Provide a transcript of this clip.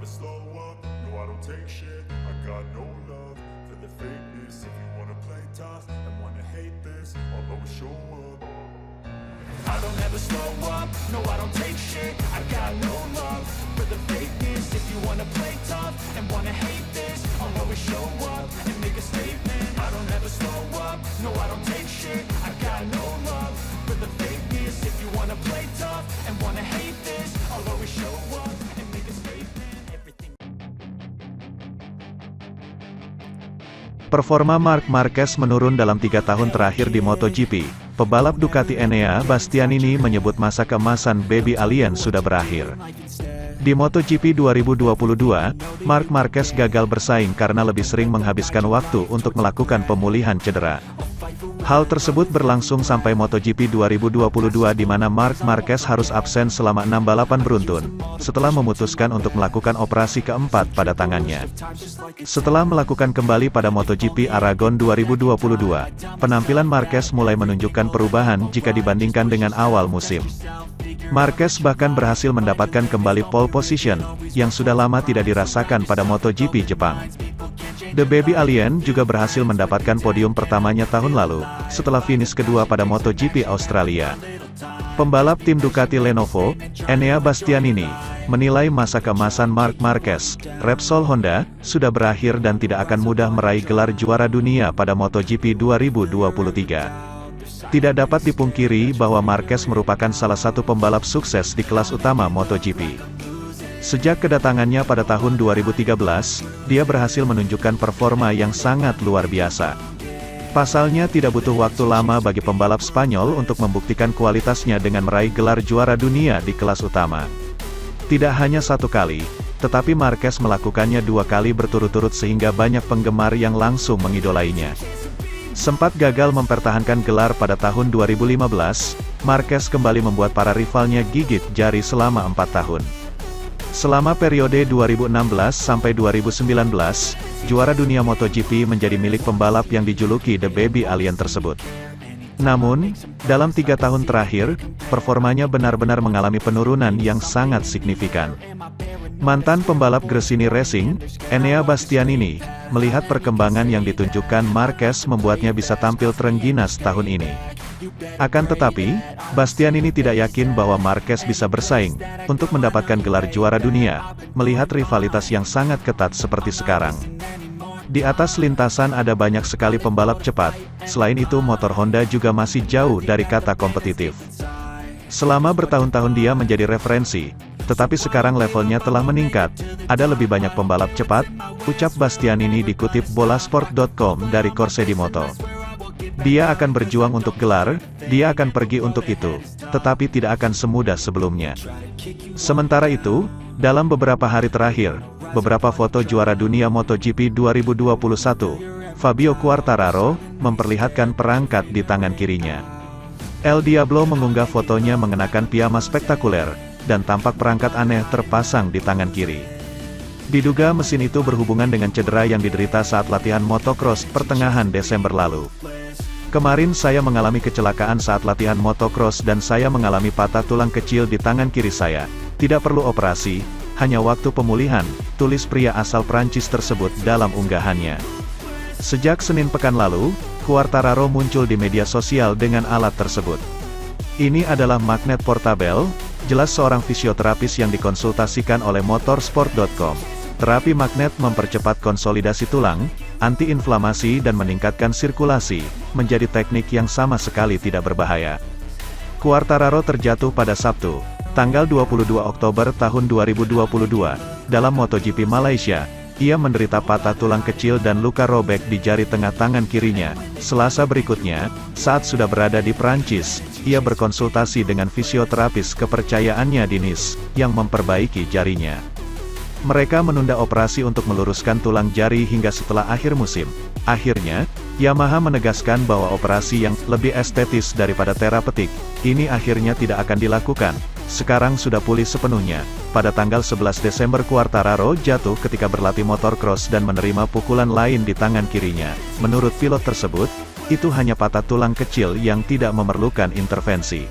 never slow up, no I don't take shit. I got no love for the fakeness. If you wanna play tough and wanna hate this, I'll always show up. I don't ever slow up, no I don't take shit. I got no love for the fakeness. If you wanna play tough and wanna hate this, I'll always show up and make a statement. I don't ever slow up, no I don't take shit. I got no love for the fakeness. If you wanna play tough and wanna hate this, I'll always show up and make a statement. Everything. Performa Marc Marquez menurun dalam 3 tahun terakhir di MotoGP. Pebalap Ducati Enea Bastianini menyebut masa keemasan Baby Alien sudah berakhir. Di MotoGP 2022, Marc Marquez gagal bersaing karena lebih sering menghabiskan waktu untuk melakukan pemulihan cedera. Hal tersebut berlangsung sampai MotoGP 2022 di mana Marc Marquez harus absen selama 6 balapan beruntun, setelah memutuskan untuk melakukan operasi keempat pada tangannya. Setelah melakukan kembali pada MotoGP Aragon 2022, penampilan Marquez mulai menunjukkan perubahan jika dibandingkan dengan awal musim. Marquez bahkan berhasil mendapatkan kembali pole position, yang sudah lama tidak dirasakan pada MotoGP Jepang. The Baby Alien juga berhasil mendapatkan podium pertamanya tahun lalu, setelah finish kedua pada MotoGP Australia. Pembalap tim Ducati Lenovo, Enea Bastianini, menilai masa keemasan Marc Marquez, Repsol Honda, sudah berakhir dan tidak akan mudah meraih gelar juara dunia pada MotoGP 2023. Tidak dapat dipungkiri bahwa Marquez merupakan salah satu pembalap sukses di kelas utama MotoGP. Sejak kedatangannya pada tahun 2013, dia berhasil menunjukkan performa yang sangat luar biasa. Pasalnya tidak butuh waktu lama bagi pembalap Spanyol untuk membuktikan kualitasnya dengan meraih gelar juara dunia di kelas utama. Tidak hanya satu kali, tetapi Marquez melakukannya 2 kali berturut-turut sehingga banyak penggemar yang langsung mengidolainya. Sempat gagal mempertahankan gelar pada tahun 2015, Marquez kembali membuat para rivalnya gigit jari selama 4 tahun. Selama periode 2016 sampai 2019, juara dunia MotoGP menjadi milik pembalap yang dijuluki The Baby Alien tersebut. Namun, dalam 3 tahun terakhir, performanya benar-benar mengalami penurunan yang sangat signifikan. Mantan pembalap Gresini Racing, Enea Bastianini, melihat perkembangan yang ditunjukkan Marquez membuatnya bisa tampil terengginas tahun ini. Akan tetapi, Bastianini tidak yakin bahwa Marquez bisa bersaing untuk mendapatkan gelar juara dunia, melihat rivalitas yang sangat ketat seperti sekarang. Di atas lintasan ada banyak sekali pembalap cepat, selain itu motor Honda juga masih jauh dari kata kompetitif. Selama bertahun-tahun dia menjadi referensi, tetapi sekarang levelnya telah meningkat, ada lebih banyak pembalap cepat, ucap Bastianini dikutip bolasport.com dari Corse di Moto. Dia akan berjuang untuk gelar, dia akan pergi untuk itu, tetapi tidak akan semudah sebelumnya. Sementara itu, dalam beberapa hari terakhir, beberapa foto juara dunia MotoGP 2021, Fabio Quartararo, memperlihatkan perangkat di tangan kirinya. El Diablo mengunggah fotonya mengenakan piyama spektakuler, dan tampak perangkat aneh terpasang di tangan kiri. Diduga mesin itu berhubungan dengan cedera yang diderita saat latihan motocross pertengahan Desember lalu. Kemarin saya mengalami kecelakaan saat latihan motocross dan saya mengalami patah tulang kecil di tangan kiri saya. Tidak perlu operasi, hanya waktu pemulihan, tulis pria asal Prancis tersebut dalam unggahannya. Sejak Senin pekan lalu, Quartararo muncul di media sosial dengan alat tersebut. Ini adalah magnet portabel, jelas seorang fisioterapis yang dikonsultasikan oleh motorsport.com. Terapi magnet mempercepat konsolidasi tulang, antiinflamasi dan meningkatkan sirkulasi, menjadi teknik yang sama sekali tidak berbahaya. Quartararo terjatuh pada Sabtu, tanggal 22 Oktober tahun 2022, dalam MotoGP Malaysia. Ia menderita patah tulang kecil dan luka robek di jari tengah tangan kirinya. Selasa berikutnya, saat sudah berada di Prancis, ia berkonsultasi dengan fisioterapis kepercayaannya di Nice, yang memperbaiki jarinya. Mereka menunda operasi untuk meluruskan tulang jari hingga setelah akhir musim. Akhirnya, Yamaha menegaskan bahwa operasi yang lebih estetis daripada terapeutik, ini akhirnya tidak akan dilakukan. Sekarang sudah pulih sepenuhnya. Pada tanggal 11 Desember Quartararo jatuh ketika berlatih motocross dan menerima pukulan lain di tangan kirinya. Menurut pilot tersebut, itu hanya patah tulang kecil yang tidak memerlukan intervensi.